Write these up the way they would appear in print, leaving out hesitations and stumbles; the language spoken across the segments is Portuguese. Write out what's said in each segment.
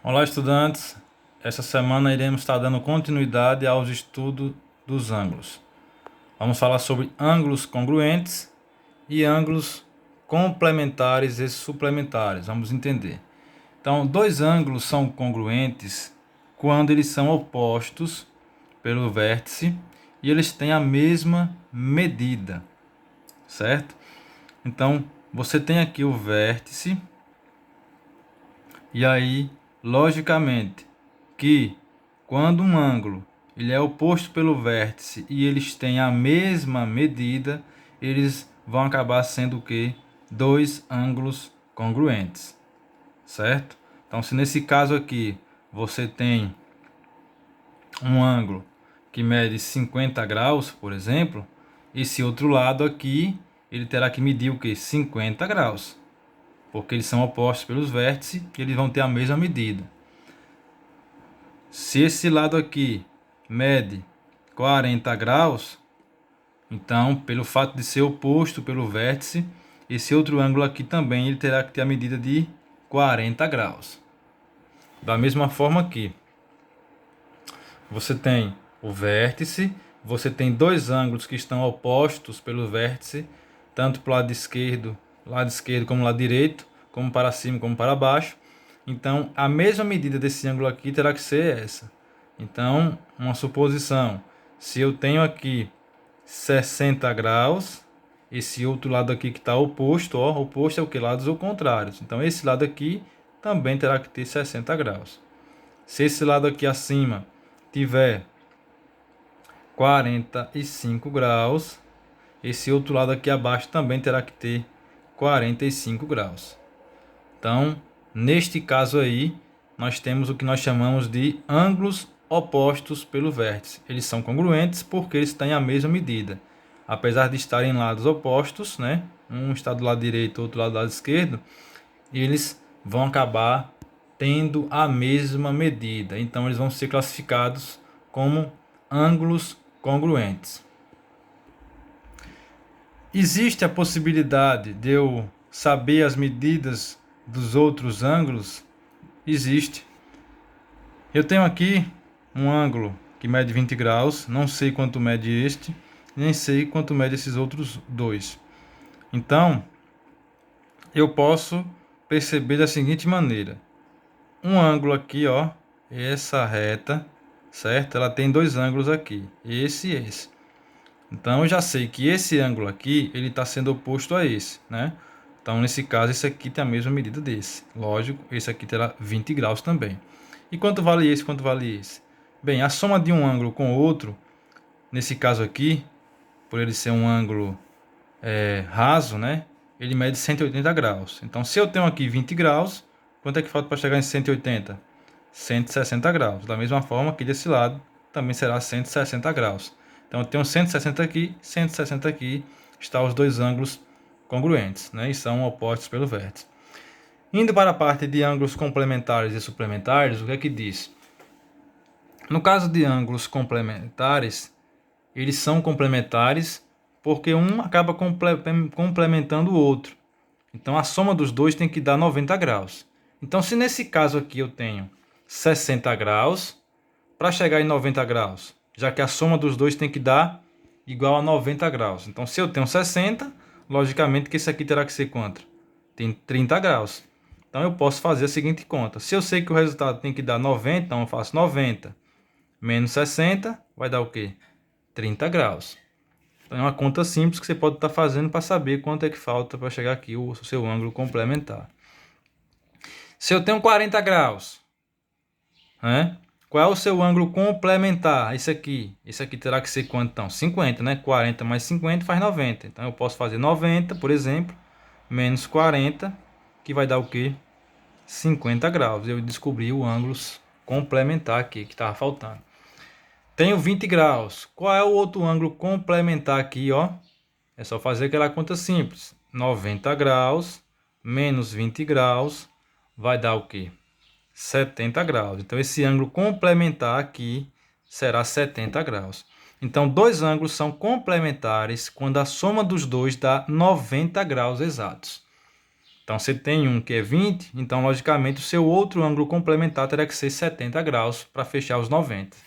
Olá, estudantes. Essa semana iremos estar dando continuidade aos estudos dos ângulos. Vamos falar sobre ângulos congruentes e ângulos complementares e suplementares. Vamos entender. Então, dois ângulos são congruentes quando eles são opostos pelo vértice e eles têm a mesma medida, certo? Então, você tem aqui o vértice e aí, logicamente, que quando um ângulo ele é oposto pelo vértice e eles têm a mesma medida, eles vão acabar sendo o quê? Dois ângulos congruentes, certo? Então, se nesse caso aqui você tem um ângulo que mede 50 graus, por exemplo, esse outro lado aqui ele terá que medir o quê? 50 graus, porque eles são opostos pelos vértices e eles vão ter a mesma medida. Se esse lado aqui mede 40 graus, então, pelo fato de ser oposto pelo vértice, esse outro ângulo aqui também ele terá que ter a medida de 40 graus. Da mesma forma aqui, você tem o vértice, você tem dois ângulos que estão opostos pelo vértice, tanto para o lado esquerdo como lado direito, como para cima como para baixo. Então, a mesma medida desse ângulo aqui terá que ser essa. Então, uma suposição. Se eu tenho aqui 60 graus, esse outro lado aqui que está oposto, ó, oposto é o que? Lados ou contrários. Então, esse lado aqui também terá que ter 60 graus. Se esse lado aqui acima tiver 45 graus, esse outro lado aqui abaixo também terá que ter 45 graus. Então, neste caso aí, nós temos o que nós chamamos de ângulos opostos pelo vértice. Eles são congruentes porque eles têm a mesma medida. Apesar de estarem em lados opostos, né? Um está do lado direito, outro do lado esquerdo, eles vão acabar tendo a mesma medida. Então, eles vão ser classificados como ângulos congruentes. Existe a possibilidade de eu saber as medidas dos outros ângulos? Existe. Eu tenho aqui um ângulo que mede 20 graus, não sei quanto mede este, nem sei quanto mede esses outros dois. Então, eu posso perceber da seguinte maneira. Um ângulo aqui, ó, essa reta, certo? Ela tem dois ângulos aqui, esse e esse. Então, eu já sei que esse ângulo aqui, ele está sendo oposto a esse, né? Então, nesse caso, esse aqui tem a mesma medida desse. Lógico, esse aqui terá 20 graus também. E quanto vale esse, quanto vale esse? Bem, a soma de um ângulo com o outro, nesse caso aqui, por ele ser um ângulo raso, né? Ele mede 180 graus. Então, se eu tenho aqui 20 graus, quanto é que falta para chegar em 180? 160 graus. Da mesma forma que desse lado, também será 160 graus. Então, eu tenho 160 aqui, estão os dois ângulos congruentes, né? E são opostos pelo vértice. Indo para a parte de ângulos complementares e suplementares, o que é que diz? No caso de ângulos complementares, eles são complementares porque um acaba complementando o outro. Então, a soma dos dois tem que dar 90 graus. Então, se nesse caso aqui eu tenho 60 graus, para chegar em 90 graus, já que a soma dos dois tem que dar igual a 90 graus. Então, se eu tenho 60, logicamente que esse aqui terá que ser quanto? Tem 30 graus. Então, eu posso fazer a seguinte conta. Se eu sei que o resultado tem que dar 90, então eu faço 90 menos 60, vai dar o quê? 30 graus. Então, é uma conta simples que você pode estar fazendo para saber quanto é que falta para chegar aqui o seu ângulo complementar. Se eu tenho 40 graus, né? Qual é o seu ângulo complementar? Esse aqui. Esse aqui terá que ser quanto então? 50, né? 40 mais 50 faz 90. Então, eu posso fazer 90, por exemplo, menos 40, que vai dar o quê? 50 graus. Eu descobri o ângulo complementar aqui, que estava faltando. Tenho 20 graus. Qual é o outro ângulo complementar aqui, ó? É só fazer aquela conta simples. 90 graus menos 20 graus vai dar o quê? 70 graus. Então, esse ângulo complementar aqui será 70 graus. Então, dois ângulos são complementares quando a soma dos dois dá 90 graus exatos. Então, você tem um que é 20, então, logicamente, o seu outro ângulo complementar terá que ser 70 graus para fechar os 90.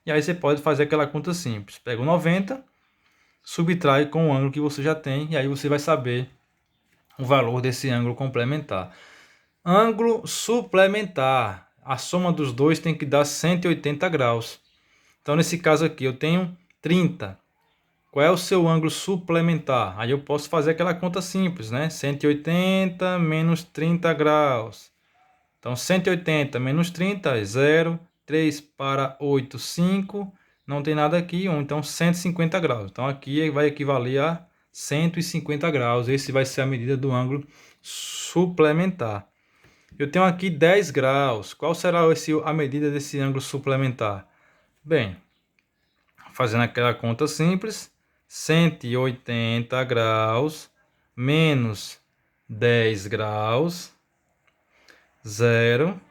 E aí você pode fazer aquela conta simples. Pega o 90, subtrai com o ângulo que você já tem, e aí você vai saber o valor desse ângulo complementar. Ângulo suplementar. A soma dos dois tem que dar 180 graus. Então, nesse caso aqui, eu tenho 30. Qual é o seu ângulo suplementar? Aí eu posso fazer aquela conta simples, né? 180 menos 30 graus. Então, 180 menos 30 é 0. 3 para 8, 5. Não tem nada aqui, ou então 150 graus. Então, aqui vai equivaler a 150 graus. Esse vai ser a medida do ângulo suplementar. Eu tenho aqui 10 graus. Qual será a medida desse ângulo suplementar? Bem, fazendo aquela conta simples, 180 graus menos 10 graus, 0,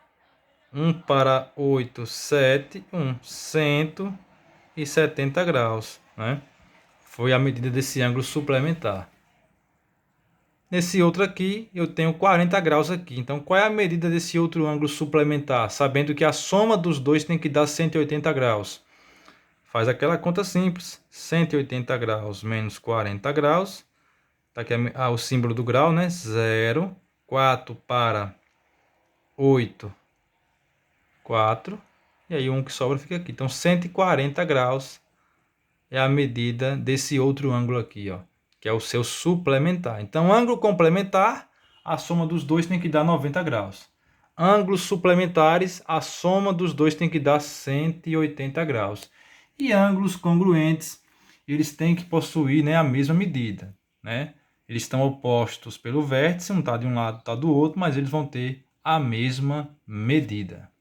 1 para 8, 7, 170 graus, né? Foi a medida desse ângulo suplementar. Nesse outro aqui, eu tenho 40 graus aqui. Então, qual é a medida desse outro ângulo suplementar? Sabendo que a soma dos dois tem que dar 180 graus. Faz aquela conta simples. 180 graus menos 40 graus. Está aqui o símbolo do grau, né? 0. 4 para 8, 4. E aí, um que sobra fica aqui. Então, 140 graus é a medida desse outro ângulo aqui, ó, que é o seu suplementar. Então, ângulo complementar, a soma dos dois tem que dar 90 graus. Ângulos suplementares, a soma dos dois tem que dar 180 graus. E ângulos congruentes, eles têm que possuir, né, a mesma medida, né? Eles estão opostos pelo vértice, um está de um lado, está do outro, mas eles vão ter a mesma medida.